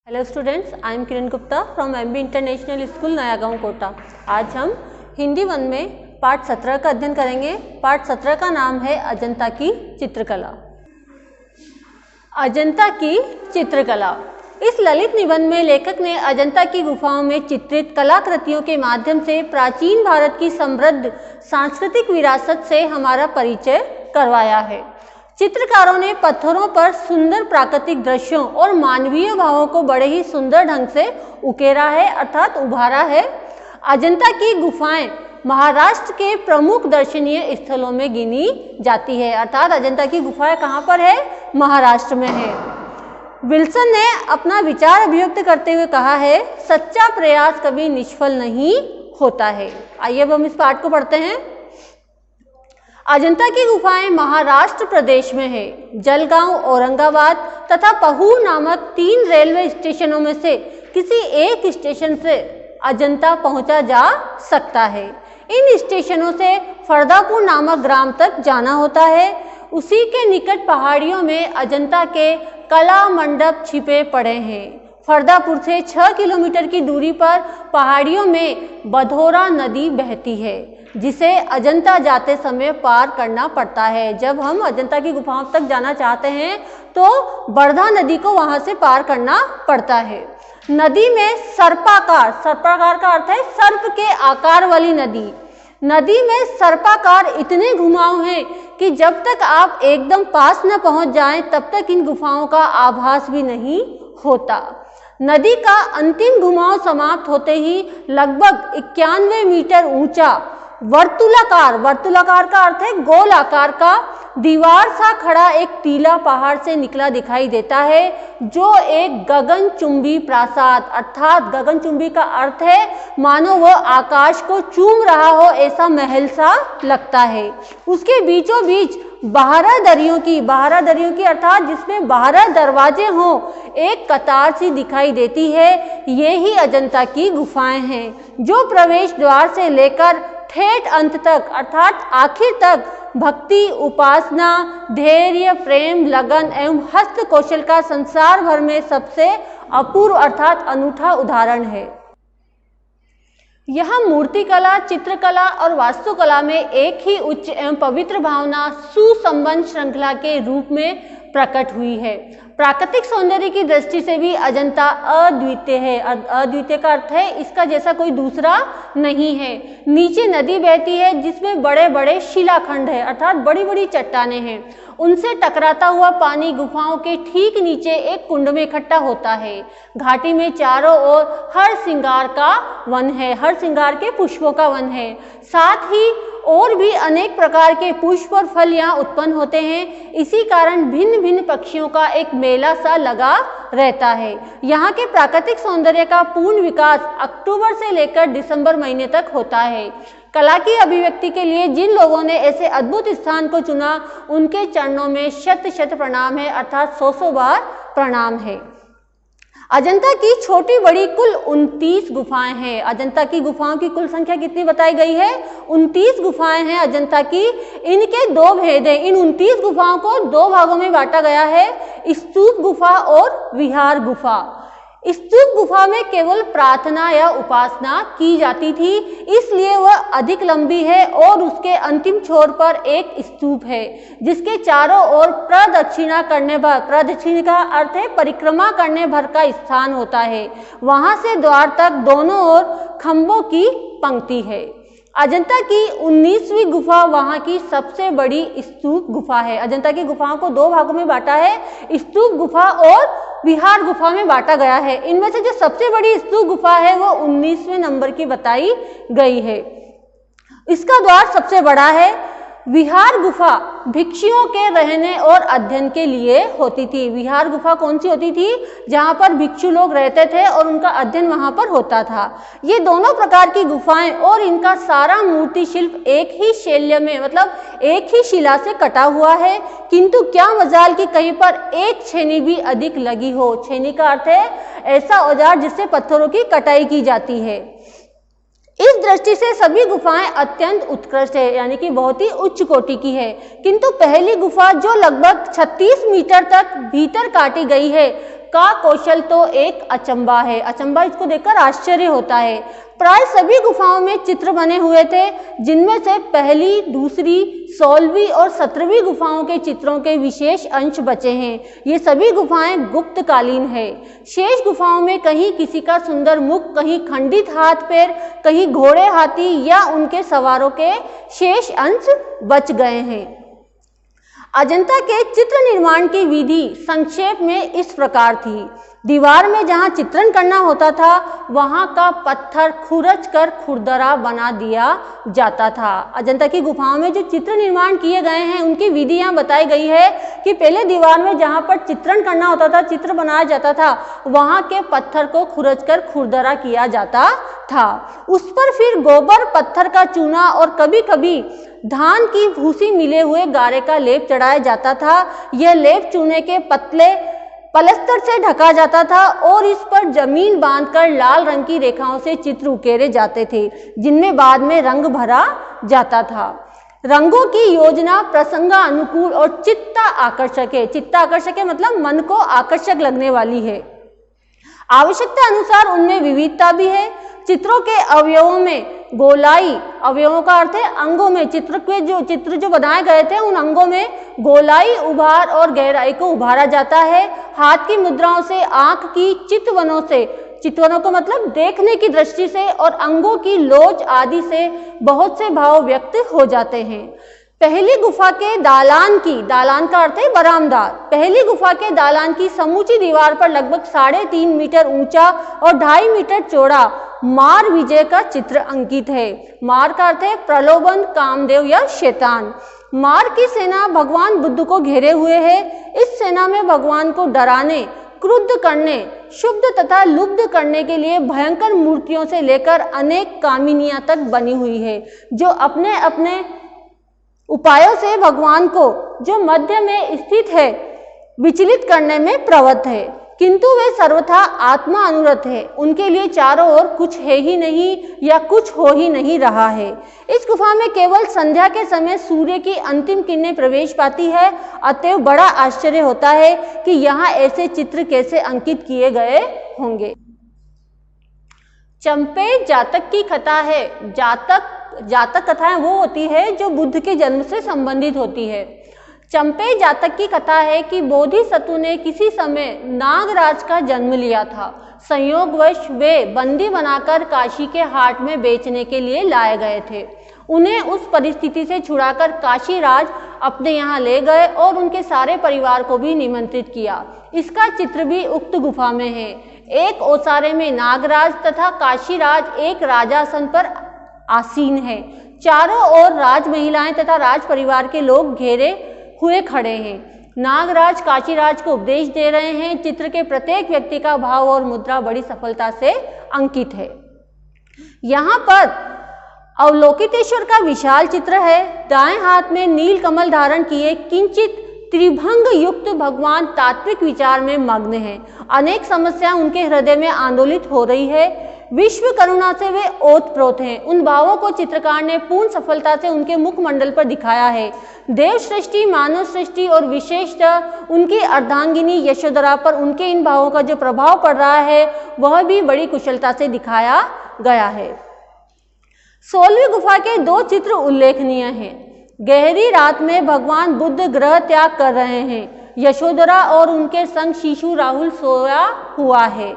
Hello students, I am Kiran Gupta from MB international school नया गांव कोटा। आज हम हिंदी 1 में पाठ 17 का अध्ययन करेंगे। पाठ 17 का नाम है अजंता की चित्रकला। अजंता की चित्रकला। इस ललित निबंध में लेखक ने अजंता की गुफाओं में चित्रित कलाकृतियों के माध्यम से प्राचीन भारत की समृद्ध सांस्कृतिक विरासत से हमारा परिचय करवाया है। चित्रकारों ने पत्थरों पर सुंदर प्राकृतिक दृश्यों और मानवीय भावों को बड़े ही सुंदर ढंग से उकेरा है अर्थात उभारा है। अजंता की गुफाएं महाराष्ट्र के प्रमुख दर्शनीय स्थलों में गिनी जाती है अर्थात अजंता की गुफाएं कहाँ पर है? महाराष्ट्र में है। विल्सन ने अपना विचार अभिव्यक्त करते हुए कहा है, सच्चा प्रयास कभी निष्फल नहीं होता है। आइए अब हम इस पाठ को पढ़ते हैं। अजंता की गुफाएं महाराष्ट्र प्रदेश में है। जलगांव, औरंगाबाद तथा पहूर नामक 3 रेलवे स्टेशनों में से किसी एक स्टेशन से अजंता पहुंचा जा सकता है। इन स्टेशनों से फरदापुर नामक ग्राम तक जाना होता है। उसी के निकट पहाड़ियों में अजंता के कला मंडप छिपे पड़े हैं। फरदापुर से 6 किलोमीटर की दूरी पर पहाड़ियों में बधौरा नदी बहती है, जिसे अजंता जाते समय पार करना पड़ता है। जब हम अजंता की गुफाओं तक जाना चाहते हैं तो बरधा नदी को वहां से पार करना पड़ता है। नदी में सर्पाकार, सर्पाकार का अर्थ है सर्प के आकार वाली नदी। नदी में सर्पाकार इतने घुमाव हैं कि जब तक आप एकदम पास न पहुंच जाएं तब तक इन गुफाओं का आभास भी नहीं होता। नदी का अंतिम घुमाव समाप्त होते ही लगभग 91 मीटर ऊंचा वर्तुलाकार, वर्तुलाकार का अर्थ है गोल आकार का दीवार सा खड़ा एक टीला पहाड़ से निकला दिखाई देता है, जो एक गगनचुंबी प्रासाद अर्थात गगनचुंबी का अर्थ है मानो वह आकाश को चूम रहा हो, ऐसा महल सा लगता है। उसके बीचों बीच बारहदरियों की अर्थात जिसमें 12 दरवाजे हों एक कतार सी दिखाई देती है। ये ही अजंता की गुफाएं हैं, जो प्रवेश द्वार से लेकर ठेठ अंत तक अर्थात आखिर तक भक्ति, उपासना, धैर्य, प्रेम, लगन एवं हस्त कौशल का संसार भर में सबसे अपूर्व अर्थात अनूठा उदाहरण है। यह मूर्तिकला, चित्रकला और वास्तुकला में एक ही उच्च एवं पवित्र भावना सुसंबद्ध श्रृंखला के रूप में प्रकट हुई है। प्राकृतिक सौंदर्य की दृष्टि से भी अजंता अद्वितीय है। अद्वितीय का अर्थ है इसका जैसा कोई दूसरा नहीं है। नीचे नदी बहती है जिसमें बड़े बड़े शिलाखंड है अर्थात बड़ी बड़ी चट्टानें हैं। उनसे टकराता हुआ पानी गुफाओं के ठीक नीचे एक कुंड में इकट्ठा होता है। घाटी में चारों ओर हर श्रृंगार का वन है, हर श्रृंगार के पुष्पों का वन है। साथ ही और भी अनेक प्रकार के पुष्प और फल यहाँ उत्पन्न होते हैं। इसी कारण भिन्न भिन्न पक्षियों का एक मेला सा लगा रहता है। यहाँ के प्राकृतिक सौंदर्य का पूर्ण विकास अक्टूबर से लेकर दिसंबर महीने तक होता है। कला की अभिव्यक्ति के लिए जिन लोगों ने ऐसे अद्भुत स्थान को चुना उनके चरणों में शत शत प्रणाम है अर्थात 100 बार प्रणाम है। अजंता की छोटी बड़ी कुल 29 गुफाएं हैं। अजंता की गुफाओं की कुल संख्या कितनी बताई गई है? 29 गुफाएं हैं अजंता की। इनके 2 भेद हैं। इन 29 गुफाओं को 2 भागों में बांटा गया है, स्तूप गुफा और विहार गुफा। स्तूप गुफा में केवल प्रार्थना या उपासना की जाती थी, इसलिए वह अधिक लंबी है और उसके अंतिम छोर पर एक स्तूप है जिसके चारों ओर प्रदक्षिणा करने भर, प्रदक्षिणा का अर्थ है परिक्रमा करने भर का स्थान होता है। वहां से द्वार तक दोनों ओर खंभों की पंक्ति है। अजंता की 19वीं गुफा वहां की सबसे बड़ी स्तूप गुफा है। अजंता की गुफाओं को 2 भागों में बांटा है, स्तूप गुफा और विहार गुफा में बांटा गया है। इनमें से जो सबसे बड़ी स्तूप गुफा है वो 19वें नंबर की बताई गई है। इसका द्वार सबसे बड़ा है। विहार गुफा भिक्षुओं के रहने और अध्ययन के लिए होती थी। विहार गुफा कौन सी होती थी? जहां पर भिक्षु लोग रहते थे और उनका अध्ययन वहां पर होता था। ये दोनों प्रकार की गुफाएं और इनका सारा मूर्ति शिल्प एक ही शैल्य में मतलब एक ही शिला से कटा हुआ है, किंतु क्या मजाल कि कहीं पर एक छेनी भी अधिक लगी हो। छेनी का अर्थ है ऐसा औजार जिससे पत्थरों की कटाई की जाती है। इस दृष्टि से सभी गुफाएं अत्यंत उत्कृष्ट है, यानी कि बहुत ही उच्च कोटि की है। किंतु पहली गुफा जो लगभग 36 मीटर तक भीतर काटी गई है, का कौशल तो एक अचंबा है। अचंबा इसको देखकर आश्चर्य होता है। प्राय सभी गुफाओं में चित्र बने हुए थे, जिनमें से पहली, दूसरी, 16वीं और 17वीं गुफाओं के चित्रों के विशेष अंश बचे हैं। ये सभी गुफाएं गुप्तकालीन है। शेष गुफाओं में कहीं किसी का सुंदर मुख, कहीं खंडित हाथ पैर, कहीं घोड़े, हाथी या उनके सवारों के शेष अंश बच गए हैं। अजंता के चित्र निर्माण की विधि संक्षेप में इस प्रकार थी। दीवार में जहां चित्रण करना होता था, वहां का पत्थर खुरच कर खुरदरा बना दिया जाता था। अजंता की गुफाओं में जो चित्र निर्माण किए गए हैं, उनकी विधि यहाँ बताई गई है कि पहले दीवार में जहां पर चित्रण करना होता था, चित्र बनाया जाता था, वहां के पत्थर को खुरच कर खुरदरा किया जाता था। उस पर फिर गोबर, पत्थर का चूना और कभी कभी धान की भूसी मिले हुए गारे का लेप चढ़ाया जाता था। यह लेप चूने के पतले पलस्तर से ढका जाता था और इस पर जमीन बांधकर लाल रंग की रेखाओं से चित्र उकेरे जाते थे, जिनमें बाद में रंग भरा जाता था। रंगों की योजना प्रसंगानुकूल और चित्ता आकर्षक है। चित्ता आकर्षक है मतलब मन को आकर्षक लगने वाली है। आवश्यकता अनुसार उनमें विविधता भी है। चित्रों के अवयवों में गोलाई, अवयवों का अर्थ है अंगों में, चित्र जो बनाए गए थे, उन अंगों में गोलाई, उभार और गहराई को उभारा जाता है। हाथ की मुद्राओं से, आंख की चितवनों से, चितवनों को मतलब देखने की दृष्टि से, और अंगों की लोच आदि से बहुत से भाव व्यक्त हो जाते हैं। पहली गुफा के दालान की, दालान का अर्थ है बरामदा, पहली गुफा के दालान की समूची दीवार पर लगभग 3.5 मीटर ऊंचा और 2.5 मीटर चौड़ा मार विजय का चित्र अंकित है। मार का अर्थ है प्रलोभन, कामदेव या शैतान। मार की सेना भगवान बुद्ध को घेरे हुए है। इस सेना में भगवान को डराने, क्रुद्ध करने, शुद्ध तथा लुब्ध करने के लिए भयंकर मूर्तियों से लेकर अनेक कामिनियां तक बनी हुई है, जो अपने अपने उपायों से भगवान को, जो मध्य में स्थित है, विचलित करने में प्रवृत्त है, किंतु वे सर्वथा आत्मा अनुरत है। उनके लिए चारों ओर कुछ है ही नहीं या कुछ हो ही नहीं रहा है। इस गुफा में केवल संध्या के समय सूर्य की अंतिम किरणें प्रवेश पाती है। अतएव बड़ा आश्चर्य होता है कि यहाँ ऐसे चित्र कैसे अंकित किए गए होंगे। चंपे जातक की कथा है। जातक कथाएं वो होती है जो बुद्ध के जन्म से संबंधित होती है। चंपे जातक की कथा है कि बोधिसत्व ने किसी समय नागराज का जन्म लिया था। संयोगवश वे बंदी बनाकर काशी के हाट में बेचने के लिए लाए गए थे। उन्हें उस परिस्थिति से छुड़ाकर काशीराज अपने यहाँ ले गए और उनके सारे परिवार को भी निमंत्रित किया। इसका चित्र भी उक्त गुफा में है। एक ओसारे में नागराज तथा काशीराज एक राजासन पर आसीन है। चारों ओर राज महिलाएं तथा राज परिवार के लोग घेरे हुए खड़े हैं। नागराज काशीराज को उपदेश दे रहे हैं। चित्र के प्रत्येक व्यक्ति का भाव और मुद्रा बड़ी सफलता से अंकित है। यहाँ पर अवलोकितेश्वर का विशाल चित्र है। दाएं हाथ में नील कमल धारण किए किंचित त्रिभंग युक्त भगवान तात्विक विचार में मग्न हैं। अनेक समस्याएं उनके हृदय में आंदोलित हो रही है। विश्व करुणा से वे ओतप्रोत हैं। उन भावों को चित्रकार ने पूर्ण सफलता से उनके मुखमंडल पर दिखाया है। देव सृष्टि, मानव सृष्टि और विशेषतः उनकी अर्धांगिनी यशोधरा पर उनके इन भावों का जो प्रभाव पड़ रहा है, वह भी बड़ी कुशलता से दिखाया गया है। 16वीं गुफा के 2 चित्र उल्लेखनीय हैं। गहरी रात में भगवान बुद्ध ग्रह त्याग कर रहे हैं। यशोधरा और उनके संग शिशु राहुल सोया हुआ है।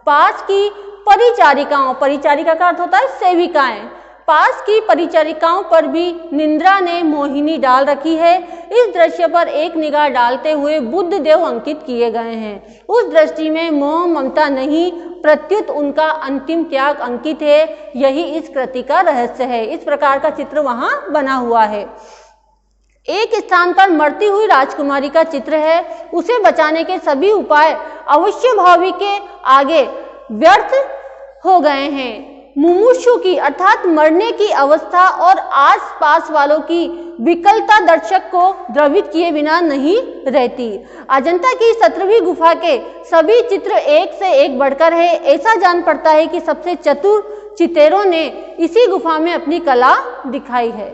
पास की परिचारिकाओं, परिचारिका का अर्थ होता है सेविकाएं, पास की परिचारिकाओं पर भी निंद्रा ने मोहिनी डाल रखी है। इस दृश्य पर एक निगाह डालते हुए बुद्ध देव अंकित किए गए हैं। उस दृष्टि में मोह ममता नहीं, प्रत्युत उनका अंतिम त्याग अंकित है। यही इस कृति का रहस्य है। इस प्रकार का चित्र वहां बना हुआ है। एक स्थान पर मरती हुई राजकुमारी का चित्र है। उसे बचाने के सभी उपाय अवश्य भावी के आगे व्यर्थ हो गए हैं। मुमुक्षु की अर्थात मरने की अवस्था और आसपास वालों की विकलता दर्शक को द्रवित किए बिना नहीं रहती। अजंता की 17वीं गुफा के सभी चित्र एक से एक बढ़कर है। ऐसा जान पड़ता है कि सबसे चतुर चितेरों ने इसी गुफा में अपनी कला दिखाई है।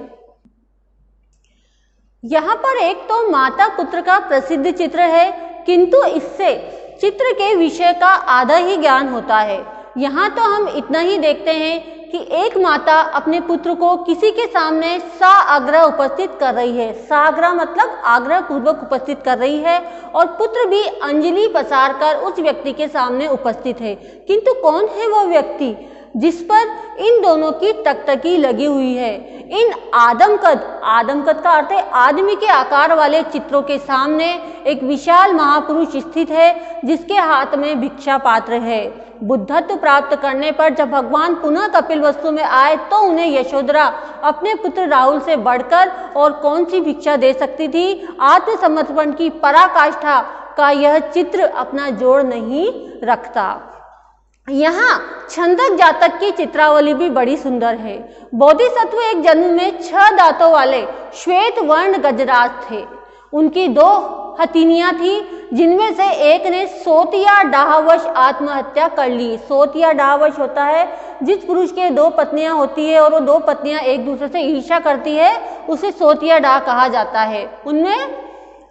यहाँ पर एक तो माता पुत्र का प्रसिद्ध चित्र है, किंतु इससे चित्र के विषय का आधा ही ज्ञान होता है। यहाँ तो हम इतना ही देखते हैं कि एक माता अपने पुत्र को किसी के सामने साग्रह उपस्थित कर रही है। साग्रह मतलब आग्रह पूर्वक उपस्थित कर रही है और पुत्र भी अंजलि पसार कर उस व्यक्ति के सामने उपस्थित है। किंतु कौन है वह व्यक्ति जिस पर इन दोनों की टकटकी लगी हुई है? इन आदमकद का अर्थ है आदमी के आकार वाले चित्रों के सामने एक विशाल महापुरुष स्थित है जिसके हाथ में भिक्षा पात्र है। बुद्धत्व प्राप्त करने पर जब भगवान पुनः कपिलवस्तु में आए तो उन्हें यशोधरा अपने पुत्र राहुल से बढ़कर और कौन सी भिक्षा दे सकती थी? आत्मसमर्पण की पराकाष्ठा का यह चित्र अपना जोड़ नहीं रखता। यहाँ छंदक जातक की चित्रावली भी बड़ी सुंदर है। बोधिसत्व एक जन्म में 6 दांतों वाले श्वेत वर्ण गजराज थे। उनकी 2 हथिनियां थी जिनमें से एक ने सोतिया डाहवश आत्महत्या कर ली। सोतिया डाहवश होता है जिस पुरुष के 2 पत्नियां होती है और वो 2 पत्नियां एक दूसरे से ईर्ष्या करती है, उसे सोतिया डाह कहा जाता है। उनमें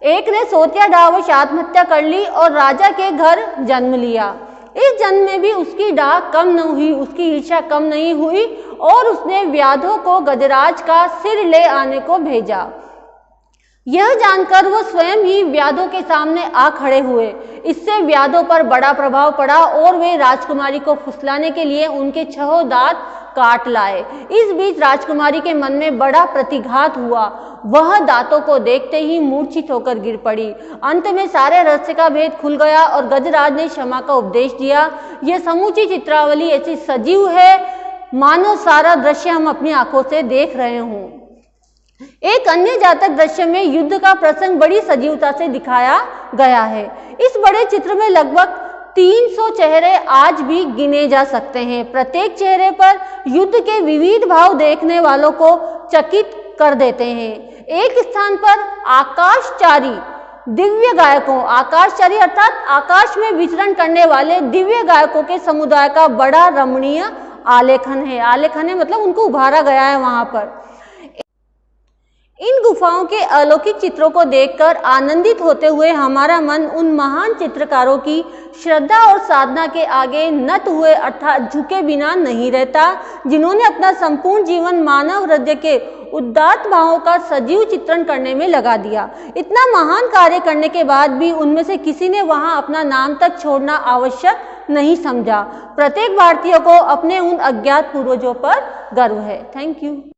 एक ने सोतिया डाहवश आत्महत्या कर ली और राजा के घर जन्म लिया। इस जन्म में भी उसकी डाह कम न हुई, उसकी ईर्ष्या कम नहीं हुई और उसने व्याधों को गजराज का सिर ले आने को भेजा। यह जानकर वो स्वयं ही व्याधों के सामने आ खड़े हुए। इससे व्याधों पर बड़ा प्रभाव पड़ा और वे राजकुमारी को फुसलाने के लिए उनके 6 दांत काट लाए। इस बीच राजकुमारी के मन में बड़ा प्रतिघात हुआ। वह दांतों को देखते ही मूर्छित होकर गिर पड़ी। अंत में सारे रहस्य का भेद खुल गया और गजराज ने क्षमा का उपदेश दिया। यह समूची चित्रावली ऐसी सजीव है मानो सारा दृश्य हम अपनी आंखों से देख रहे हों। एक अन्य जातक दृश्य में युद्ध का प्रसंग बड़ी सजीवता से दिखाया गया है। इस बड़े चित्र में लगभग 300 चेहरे आज भी गिने जा सकते हैं। प्रत्येक चेहरे पर युद्ध के विविध भाव देखने वालों को चकित कर देते हैं। एक स्थान पर आकाशचारी दिव्य गायकों, आकाशचारी अर्थात आकाश में विचरण करने वाले दिव्य गायकों के समुदाय का बड़ा रमणीय आलेखन है। आलेखन है मतलब उनको उभारा गया है वहां पर। इन गुफाओं के अलौकिक चित्रों को देखकर आनंदित होते हुए हमारा मन उन महान चित्रकारों की श्रद्धा और साधना के आगे नत हुए अर्थात झुके बिना नहीं रहता, जिन्होंने अपना संपूर्ण जीवन मानव हृदय के उदात्त भावों का सजीव चित्रण करने में लगा दिया। इतना महान कार्य करने के बाद भी उनमें से किसी ने वहां अपना नाम तक छोड़ना आवश्यक नहीं समझा। प्रत्येक भारतीय को अपने उन अज्ञात पूर्वजों पर गर्व है। Thank you.